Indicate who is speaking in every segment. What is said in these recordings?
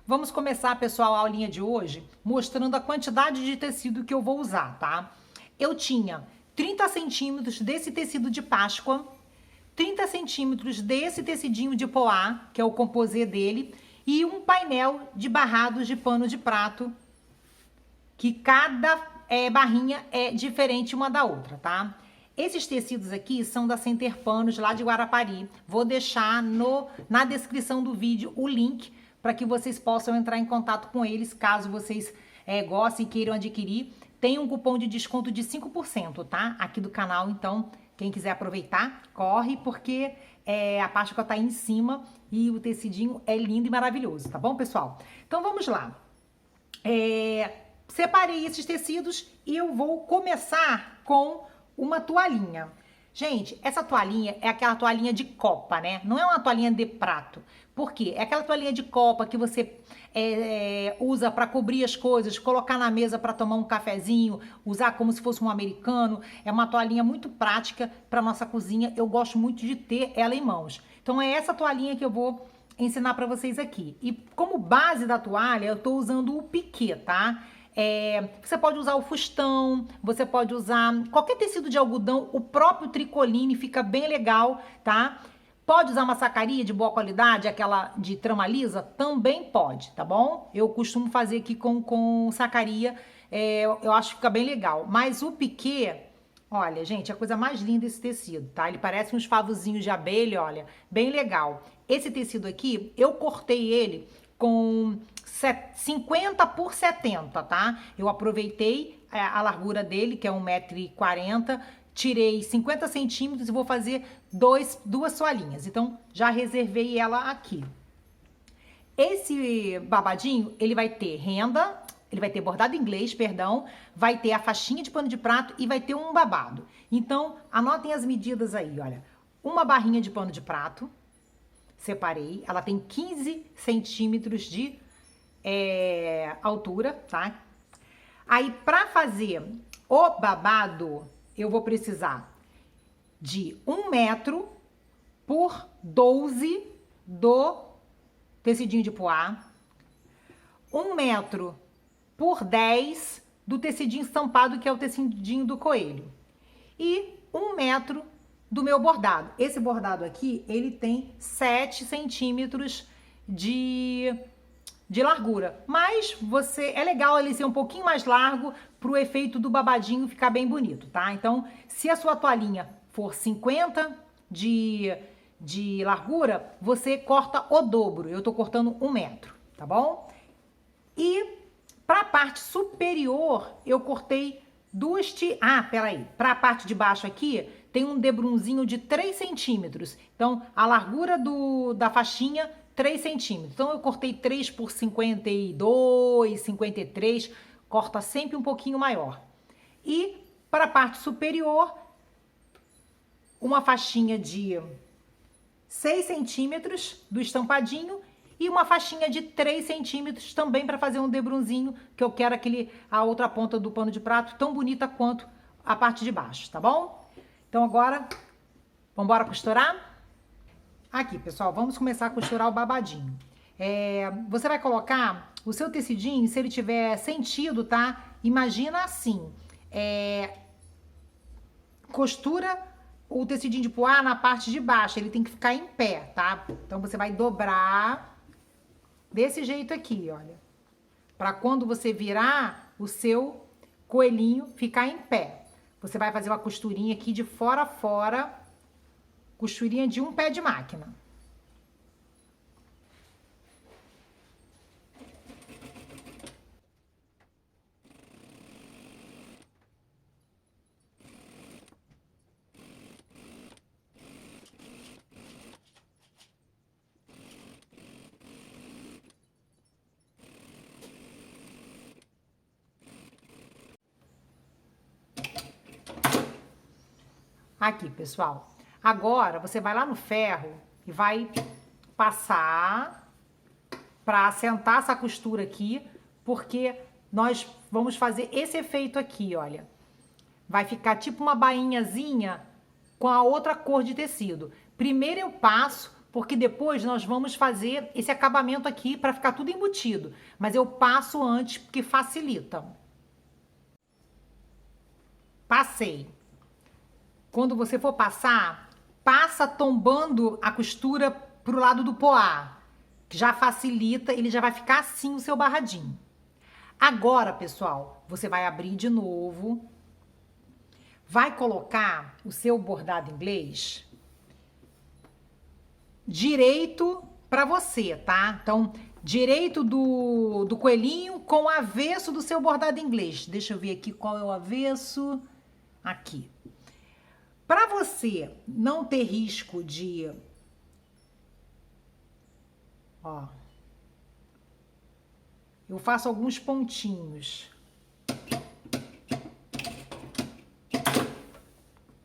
Speaker 1: Vamos começar, pessoal, a aulinha de hoje mostrando a quantidade de tecido que eu vou usar, tá? Eu tinha 30 centímetros desse tecido de Páscoa, 30 centímetros desse tecidinho de poá, que é o composê dele, e um painel de barrados de pano de prato, que cada barrinha é diferente uma da outra, tá? Esses tecidos aqui são da Center Panos, lá de Guarapari. Vou deixar na descrição do vídeo o link para que vocês possam entrar em contato com eles, caso vocês gostem e queiram adquirir. Tem um cupom de desconto de 5%, tá? Aqui do canal, então, quem quiser aproveitar, corre, porque a Páscoa tá aí em cima e o tecidinho é lindo e maravilhoso, tá bom, pessoal? Então, vamos lá. Separei esses tecidos e eu vou começar com uma toalhinha. Gente, essa toalhinha é aquela toalhinha de copa, né? Não é uma toalhinha de prato. Por quê? É aquela toalhinha de copa que você usa para cobrir as coisas, colocar na mesa para tomar um cafezinho, usar como se fosse um americano. É uma toalhinha muito prática para nossa cozinha. Eu gosto muito de ter ela em mãos. Então é essa toalhinha que eu vou ensinar para vocês aqui. E como base da toalha, eu tô usando o piquê, tá? Você pode usar o fustão, você pode usar qualquer tecido de algodão, o próprio tricoline fica bem legal, tá? Pode usar uma sacaria de boa qualidade, aquela de trama lisa? Também pode, tá bom? Eu costumo fazer aqui com sacaria, eu acho que fica bem legal. Mas o piquê, olha, gente, é a coisa mais linda esse tecido, tá? Ele parece uns favozinhos de abelha, olha, bem legal. Esse tecido aqui, eu cortei ele com 50 por 70, tá? Eu aproveitei a largura dele, que é 1,40 m, tirei 50 centímetros e vou fazer duas toalhinhas. Então, já reservei ela aqui. Esse babadinho, ele vai ter renda, ele vai ter bordado inglês, perdão, vai ter a faixinha de pano de prato e vai ter um babado. Então, anotem as medidas aí, olha. Uma barrinha de pano de prato, separei, ela tem 15 centímetros de altura, tá? Aí, pra fazer o babado, eu vou precisar de 1 metro por 12 do tecidinho de poá, 1 metro por 10 do tecidinho estampado, que é o tecidinho do coelho, e 1 metro do meu bordado. Esse bordado aqui, ele tem 7 centímetros de largura, mas é legal ele ser um pouquinho mais largo pro efeito do babadinho ficar bem bonito, tá? Então, se a sua toalhinha for 50 de largura, você corta o dobro. Eu tô cortando 1 metro, tá bom? E pra parte superior, eu cortei peraí. Pra parte de baixo aqui, tem um debrunzinho de 3 centímetros. Então, a largura da faixinha, 3 centímetros. Então, eu cortei 3 por 52, 53. Corta sempre um pouquinho maior. E para a parte superior, uma faixinha de 6 centímetros do estampadinho e uma faixinha de 3 centímetros também para fazer um debrunzinho, que eu quero a outra ponta do pano de prato tão bonita quanto a parte de baixo, tá bom? Então agora, vamos embora costurar? Aqui, pessoal, vamos começar a costurar o babadinho. Você vai colocar o seu tecidinho, se ele tiver sentido, tá? Imagina assim, costura o tecidinho de poá na parte de baixo, ele tem que ficar em pé, tá? Então, você vai dobrar desse jeito aqui, olha. Pra quando você virar, o seu coelhinho ficar em pé. Você vai fazer uma costurinha aqui de fora a fora, costurinha de um pé de máquina. Aqui, pessoal. Agora, você vai lá no ferro e vai passar para assentar essa costura aqui, porque nós vamos fazer esse efeito aqui, olha. Vai ficar tipo uma bainhazinha com a outra cor de tecido. Primeiro eu passo porque depois nós vamos fazer esse acabamento aqui para ficar tudo embutido. Mas eu passo antes porque facilita. Passei. Quando você for passar, passa tombando a costura pro lado do poá, que já facilita, ele já vai ficar assim o seu barradinho. Agora, pessoal, você vai abrir de novo, vai colocar o seu bordado inglês direito para você, tá? Então, direito do coelhinho com o avesso do seu bordado inglês. Deixa eu ver aqui qual é o avesso. Aqui. Para você não ter risco de... Ó. Eu faço alguns pontinhos.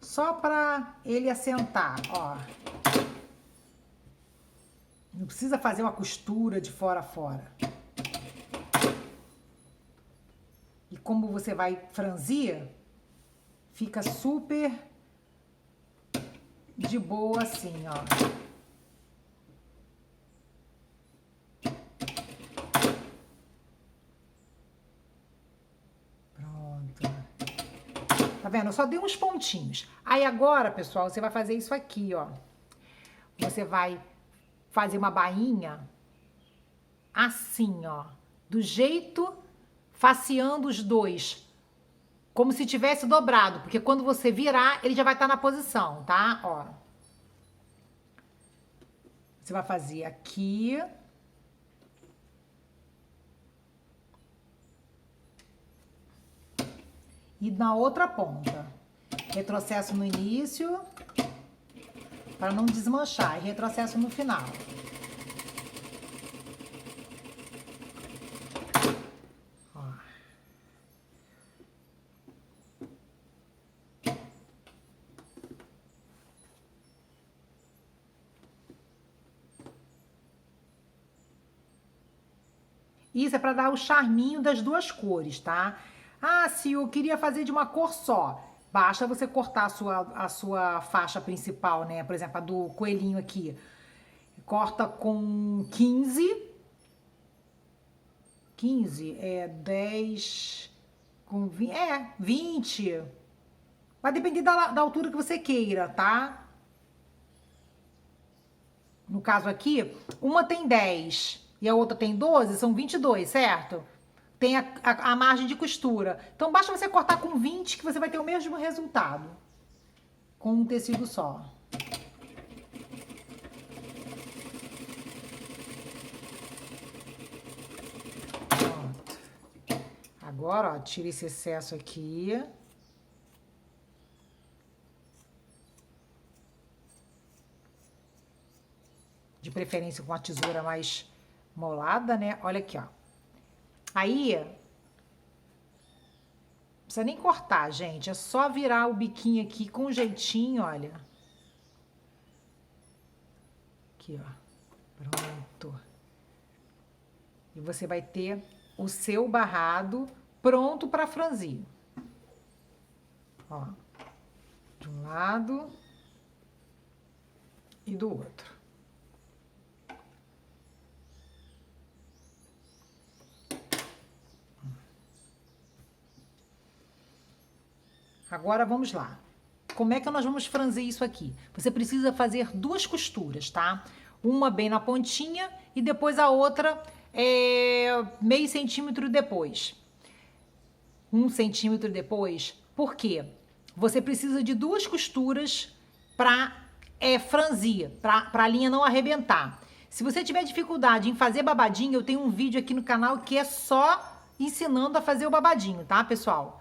Speaker 1: Só para ele assentar, ó. Não precisa fazer uma costura de fora a fora. E como você vai franzir, fica super de boa assim, ó. Tá vendo? Eu só dei uns pontinhos. Aí agora, pessoal, você vai fazer isso aqui, ó. Você vai fazer uma bainha assim, ó. Do jeito, faceando os dois. Como se tivesse dobrado. Porque quando você virar, ele já vai estar na posição, tá? Ó. Você vai fazer aqui. E na outra ponta. Retrocesso no início, para não desmanchar. E retrocesso no final. Ó. Isso é para dar o charminho das duas cores, tá? Ah, se eu queria fazer de uma cor só, basta você cortar a sua faixa principal, né? Por exemplo, a do coelhinho aqui. Corta com 15. 15 é 10 com 20, 20. Vai depender da altura que você queira, tá? No caso aqui, uma tem 10 e a outra tem 12, são 22, certo? Tem a margem de costura. Então, basta você cortar com 20 que você vai ter o mesmo resultado. Com um tecido só. Pronto. Agora, ó, tira esse excesso aqui. De preferência com a tesoura mais molada, né? Olha aqui, ó. Aí, não precisa nem cortar, gente. É só virar o biquinho aqui com jeitinho, olha. Aqui, ó. Pronto. E você vai ter o seu barrado pronto para franzir. Ó. De um lado e do outro. Agora vamos lá. Como é que nós vamos franzir isso aqui? Você precisa fazer duas costuras, tá? Uma bem na pontinha e depois a outra meio centímetro depois. 1 centímetro depois. Por quê? Você precisa de duas costuras para franzir, para a linha não arrebentar. Se você tiver dificuldade em fazer babadinho, eu tenho um vídeo aqui no canal que é só ensinando a fazer o babadinho, tá, pessoal?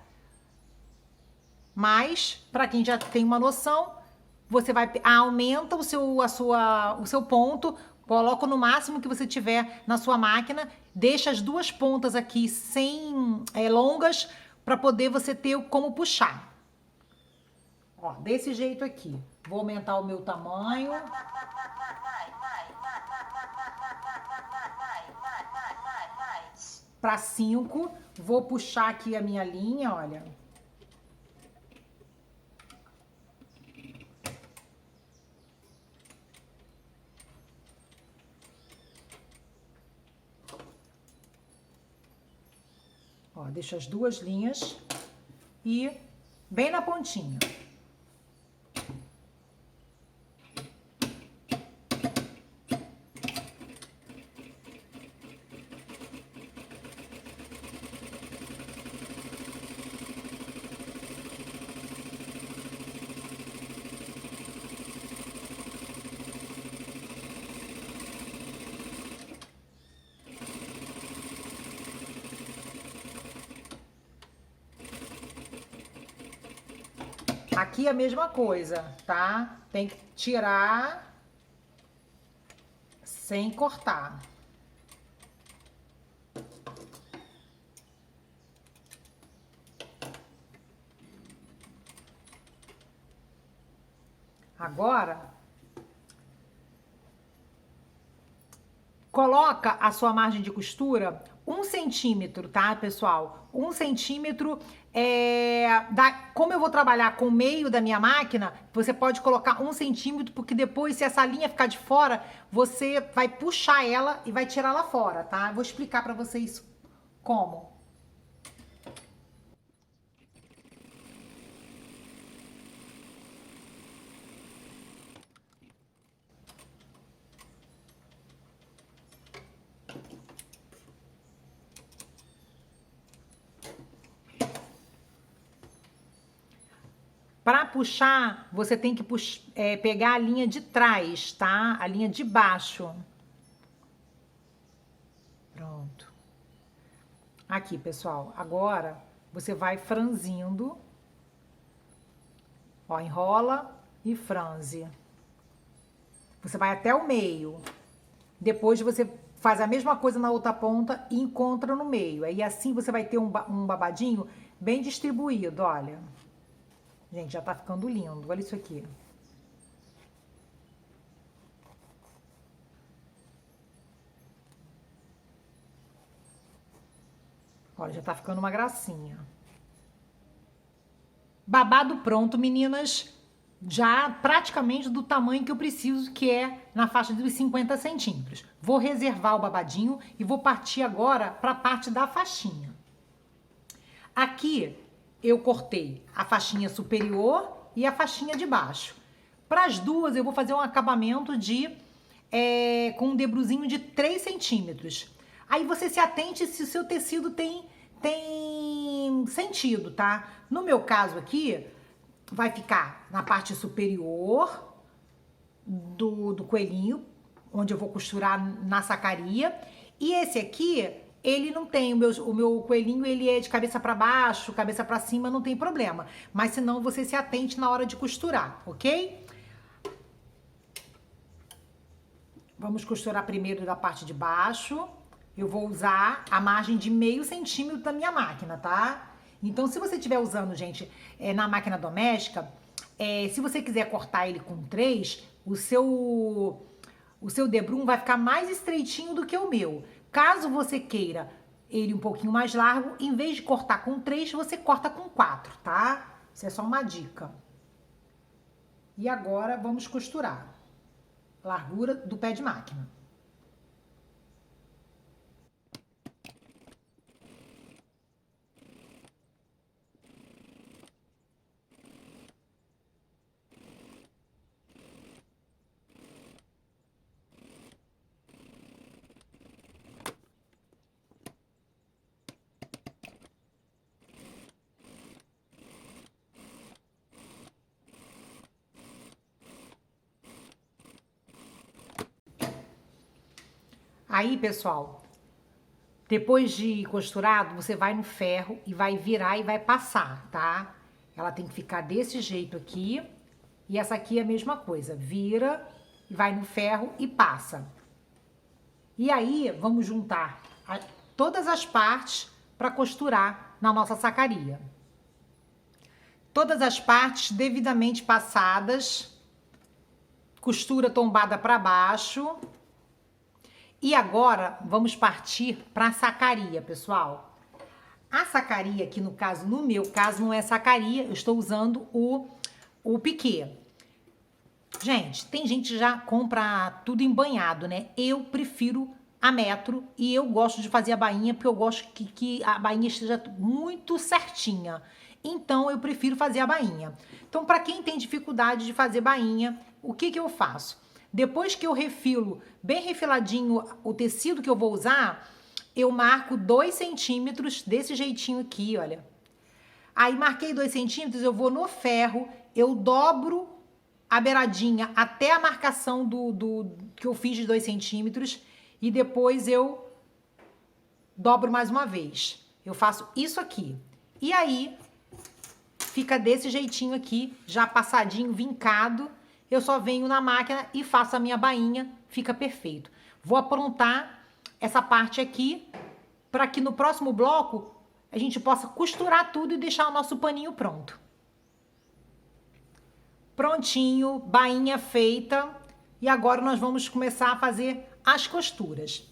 Speaker 1: Mas, para quem já tem uma noção, você vai aumenta o seu ponto, coloca no máximo que você tiver na sua máquina, deixa as duas pontas aqui sem longas para poder você ter como puxar. Ó, desse jeito aqui. Vou aumentar o meu tamanho. Para 5, vou puxar aqui a minha linha, olha. Ó, deixo as duas linhas e bem na pontinha. Aqui a mesma coisa, tá? Tem que tirar sem cortar. Agora, coloca a sua margem de costura 1 centímetro, tá, pessoal? 1 centímetro, como eu vou trabalhar com o meio da minha máquina, você pode colocar 1 centímetro, porque depois, se essa linha ficar de fora, você vai puxar ela e vai tirar ela fora, tá? Eu vou explicar pra vocês como. Para puxar, você tem que pegar a linha de trás, tá? A linha de baixo. Pronto. Aqui, pessoal. Agora, você vai franzindo. Ó, enrola e franze. Você vai até o meio. Depois você faz a mesma coisa na outra ponta e encontra no meio. Aí assim você vai ter um babadinho bem distribuído, olha. Gente, já tá ficando lindo. Olha isso aqui. Olha, já tá ficando uma gracinha. Babado pronto, meninas. Já praticamente do tamanho que eu preciso, que é na faixa dos 50 centímetros. Vou reservar o babadinho e vou partir agora para a parte da faixinha. Aqui eu cortei a faixinha superior e a faixinha de baixo. Para as duas eu vou fazer um acabamento com um debruzinho de 3 centímetros. Aí você se atente se o seu tecido tem sentido, tá? No meu caso aqui, vai ficar na parte superior do coelhinho, onde eu vou costurar na sacaria. E esse aqui, ele não tem, o meu coelhinho, ele é de cabeça para baixo, cabeça para cima, não tem problema. Mas senão você se atente na hora de costurar, ok? Vamos costurar primeiro da parte de baixo. Eu vou usar a margem de meio centímetro da minha máquina, tá? Então, se você estiver usando, gente, na máquina doméstica, se você quiser cortar ele com 3, o seu debrum vai ficar mais estreitinho do que o meu. Caso você queira ele um pouquinho mais largo, em vez de cortar com 3, você corta com 4, tá? Isso é só uma dica. E agora, vamos costurar. Largura do pé de máquina. Aí, pessoal, depois de costurado, você vai no ferro e vai virar e vai passar, tá? Ela tem que ficar desse jeito aqui. E essa aqui é a mesma coisa. Vira, vai no ferro e passa. E aí, vamos juntar todas as partes para costurar na nossa sacaria. Todas as partes devidamente passadas. Costura tombada para baixo. E agora, vamos partir para a sacaria, pessoal. A sacaria aqui, no meu caso, não é sacaria, eu estou usando o piquê. Gente, tem gente que já compra tudo embanhado, né? Eu prefiro a metro, e eu gosto de fazer a bainha porque eu gosto que a bainha esteja muito certinha. Então, eu prefiro fazer a bainha. Então, para quem tem dificuldade de fazer bainha, o que eu faço? Depois que eu refilo bem refiladinho o tecido que eu vou usar, eu marco 2 centímetros desse jeitinho aqui, olha. Aí, marquei 2 centímetros, eu vou no ferro, eu dobro a beiradinha até a marcação do que eu fiz de 2 centímetros e depois eu dobro mais uma vez. Eu faço isso aqui. E aí, fica desse jeitinho aqui, já passadinho, vincado. Eu só venho na máquina e faço a minha bainha, fica perfeito. Vou aprontar essa parte aqui para que no próximo bloco a gente possa costurar tudo e deixar o nosso paninho pronto. Prontinho, bainha feita. E agora nós vamos começar a fazer as costuras.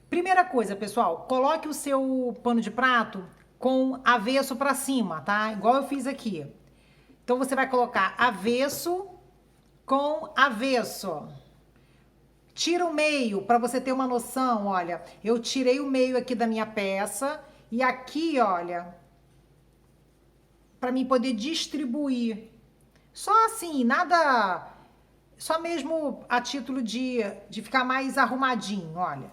Speaker 1: Primeira coisa, pessoal, coloque o seu pano de prato com avesso para cima, tá? Igual eu fiz aqui. Então, você vai colocar avesso com avesso. Tira o meio, para você ter uma noção, olha. Eu tirei o meio aqui da minha peça e aqui, olha, para mim poder distribuir. Só assim, nada... Só mesmo a título de ficar mais arrumadinho, olha.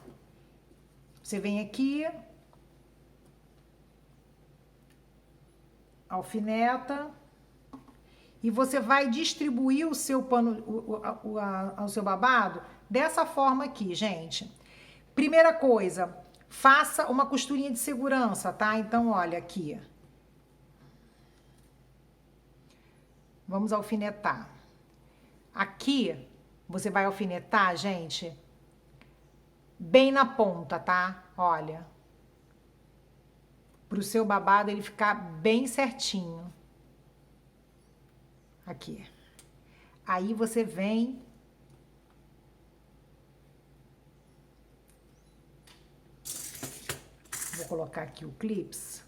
Speaker 1: Você vem aqui, alfineta, e você vai distribuir o seu pano, o seu babado dessa forma aqui, gente. Primeira coisa, faça uma costurinha de segurança, tá? Então, olha aqui. Vamos alfinetar. Aqui, você vai alfinetar, gente, bem na ponta, tá? Olha. Pro seu babado ele ficar bem certinho. Aqui. Aí você vem... Vou colocar aqui o clips.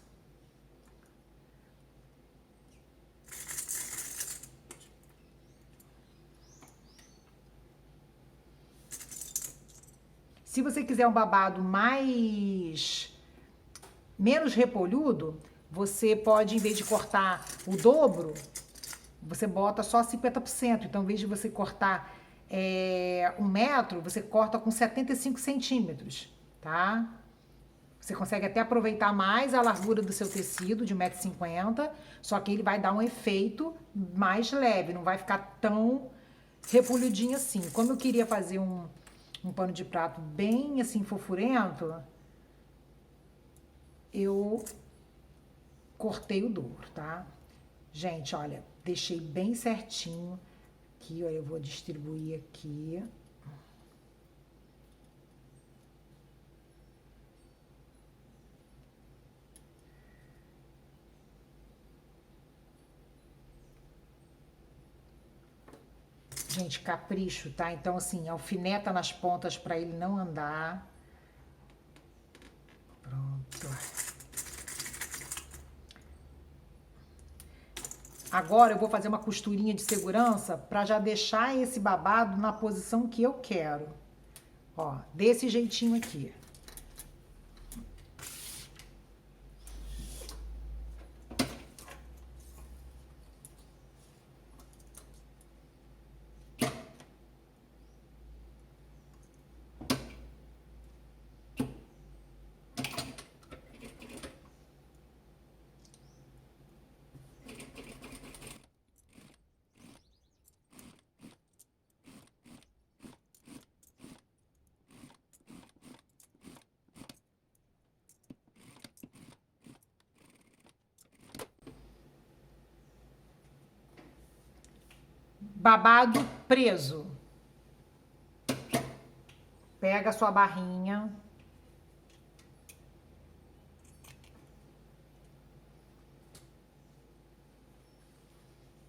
Speaker 1: Se você quiser um babado menos repolhudo, você pode, em vez de cortar o dobro, você bota só 50%. Então, em vez de você cortar 1 metro, você corta com 75 centímetros, tá? Você consegue até aproveitar mais a largura do seu tecido, de 1,50 m, só que ele vai dar um efeito mais leve, não vai ficar tão repolhudinho assim. Como eu queria fazer um pano de prato bem assim fofurento, eu cortei o dobro, tá? Gente, olha, deixei bem certinho. Aqui, olha, eu vou distribuir aqui. Gente, capricho, tá? Então, assim, alfineta nas pontas pra ele não andar. Pronto. Agora eu vou fazer uma costurinha de segurança pra já deixar esse babado na posição que eu quero. Ó, desse jeitinho aqui. Babado preso. Pega a sua barrinha.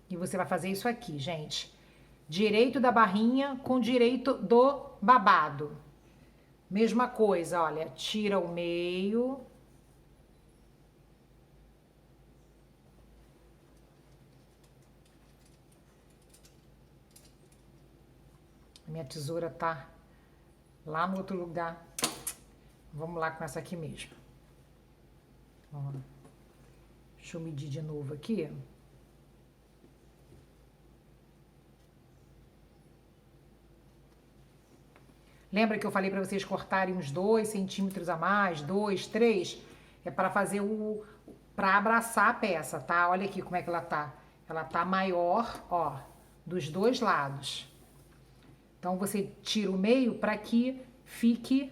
Speaker 1: E você vai fazer isso aqui, gente. Direito da barrinha com direito do babado. Mesma coisa, olha, tira o meio. Minha tesoura tá lá no outro lugar. Vamos lá com essa aqui mesmo. Ó. Deixa eu medir de novo aqui. Lembra que eu falei para vocês cortarem uns 2 centímetros a mais, 2, 3? É para fazer para abraçar a peça, tá? Olha aqui como é que ela tá. Ela tá maior, ó, dos dois lados. Então, você tira o meio para que fique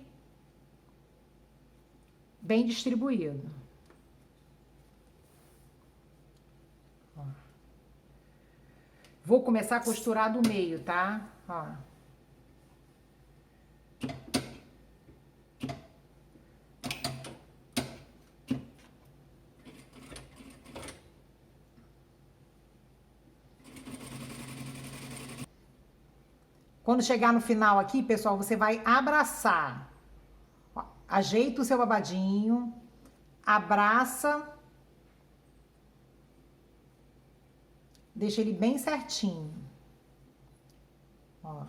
Speaker 1: bem distribuído. Ó. Vou começar a costurar do meio, tá? Ó. Quando chegar no final aqui, pessoal, você vai abraçar. Ó, ajeita o seu babadinho, abraça, deixa ele bem certinho. Ó.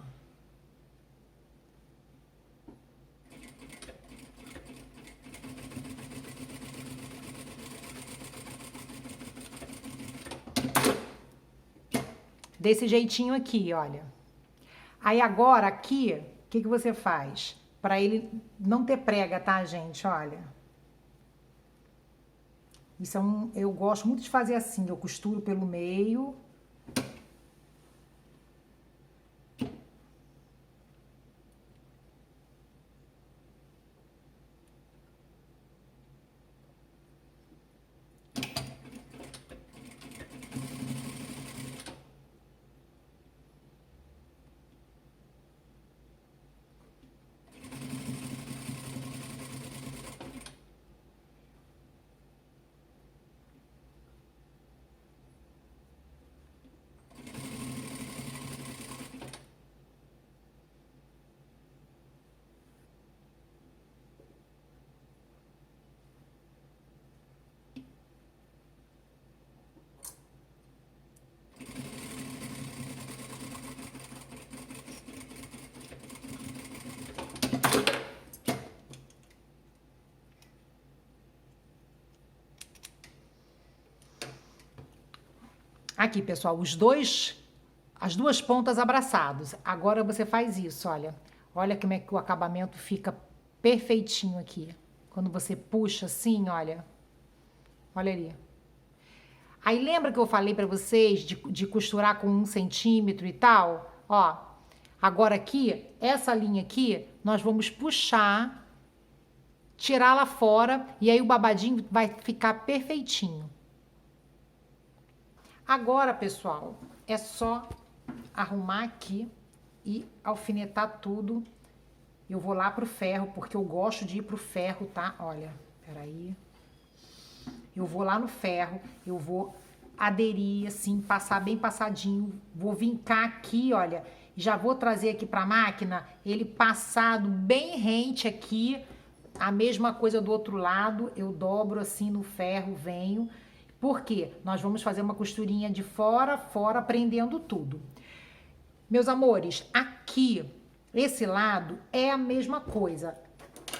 Speaker 1: Desse jeitinho aqui, olha. Aí agora aqui, o que você faz? Para ele não ter prega, tá, gente? Olha. Isso é eu gosto muito de fazer assim, eu costuro pelo meio. Aqui, pessoal, as duas pontas abraçadas. Agora você faz isso, olha. Olha como é que o acabamento fica perfeitinho aqui. Quando você puxa assim, olha. Olha ali. Aí lembra que eu falei pra vocês de costurar com 1 centímetro e tal? Ó, agora aqui, essa linha aqui, nós vamos puxar, tirar lá fora e aí o babadinho vai ficar perfeitinho. Agora, pessoal, é só arrumar aqui e alfinetar tudo. Eu vou lá pro ferro, porque eu gosto de ir pro ferro, tá? Olha, peraí. Eu vou lá no ferro, eu vou aderir, assim, passar bem passadinho. Vou vincar aqui, olha. Já vou trazer aqui pra máquina, ele passado bem rente aqui. A mesma coisa do outro lado, eu dobro assim no ferro, venho. Por quê? Nós vamos fazer uma costurinha de fora a fora, prendendo tudo. Meus amores, aqui, esse lado é a mesma coisa.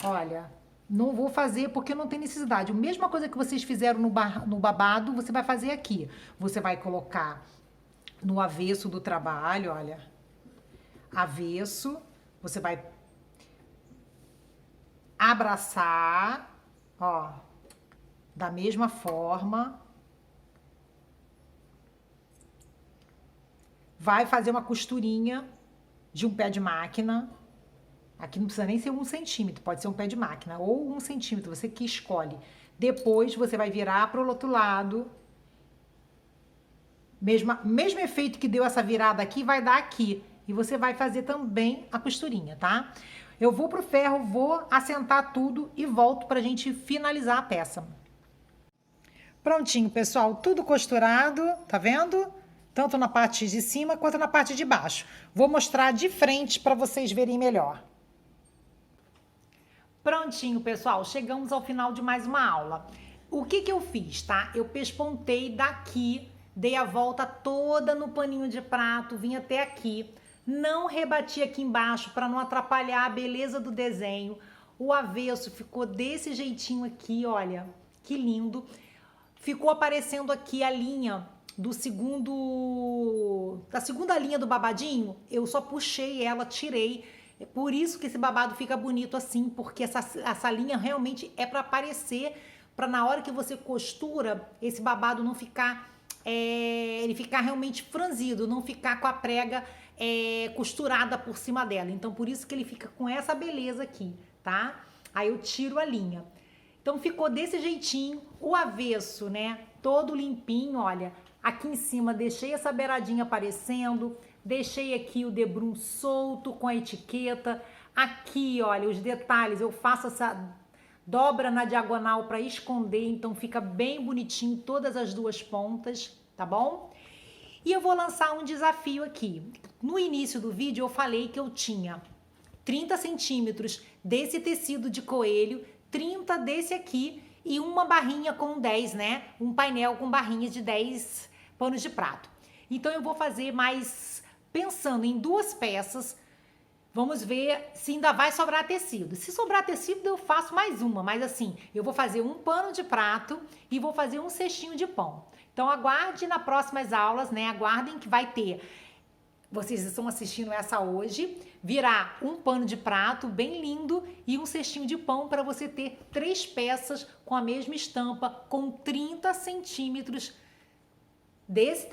Speaker 1: Olha, não vou fazer porque não tem necessidade. A mesma coisa que vocês fizeram no babado, você vai fazer aqui. Você vai colocar no avesso do trabalho, olha. Avesso. Você vai abraçar, ó, da mesma forma. Vai fazer uma costurinha de um pé de máquina. Aqui não precisa nem ser 1 centímetro, pode ser um pé de máquina ou 1 centímetro, você que escolhe. Depois você vai virar para o outro lado. Mesmo efeito que deu essa virada aqui, vai dar aqui. E você vai fazer também a costurinha, tá? Eu vou pro ferro, vou assentar tudo e volto pra gente finalizar a peça. Prontinho, pessoal, tudo costurado, tá vendo? Tanto na parte de cima quanto na parte de baixo. Vou mostrar de frente para vocês verem melhor. Prontinho, pessoal, chegamos ao final de mais uma aula. O que eu fiz, tá? Eu pespontei daqui, dei a volta toda no paninho de prato, vim até aqui. Não rebati aqui embaixo para não atrapalhar a beleza do desenho. O avesso ficou desse jeitinho aqui, olha, que lindo. Ficou aparecendo aqui a linha da segunda linha do babadinho, eu só puxei ela, tirei. É por isso que esse babado fica bonito assim, porque essa linha realmente é para aparecer, para na hora que você costura, esse babado não ficar, ele ficar realmente franzido, não ficar com a prega costurada por cima dela. Então, por isso que ele fica com essa beleza aqui, tá? Aí eu tiro a linha. Então, ficou desse jeitinho, o avesso, né? Todo limpinho, olha. Aqui em cima deixei essa beiradinha aparecendo, deixei aqui o debrum solto com a etiqueta. Aqui, olha, os detalhes, eu faço essa dobra na diagonal para esconder, então fica bem bonitinho todas as duas pontas, tá bom? E eu vou lançar um desafio aqui. No início do vídeo eu falei que eu tinha 30 centímetros desse tecido de coelho, 30 desse aqui e uma barrinha com 10, né? Um painel com barrinhas de 10 panos de prato. Então eu vou fazer mais pensando em duas peças. Vamos ver se ainda vai sobrar tecido. Se sobrar tecido eu faço mais uma, mas assim, eu vou fazer um pano de prato e vou fazer um cestinho de pão. Então aguarde nas próximas aulas, né? Aguardem que vai ter. Vocês estão assistindo essa hoje, virá um pano de prato bem lindo e um cestinho de pão para você ter 3 peças com a mesma estampa, com 30 centímetros desse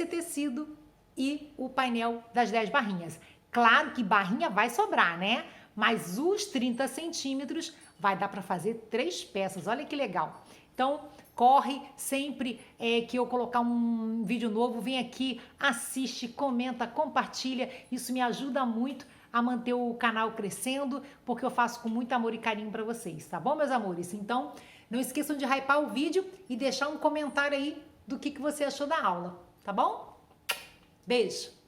Speaker 1: tecido e o painel das 10 barrinhas. Claro que barrinha vai sobrar, né? Mas os 30 centímetros vai dar para fazer 3 peças, olha que legal. Então, corre sempre que eu colocar um vídeo novo, vem aqui, assiste, comenta, compartilha. Isso me ajuda muito a manter o canal crescendo, porque eu faço com muito amor e carinho para vocês, tá bom, meus amores? Então, não esqueçam de hypar o vídeo e deixar um comentário aí do que você achou da aula, tá bom? Beijo!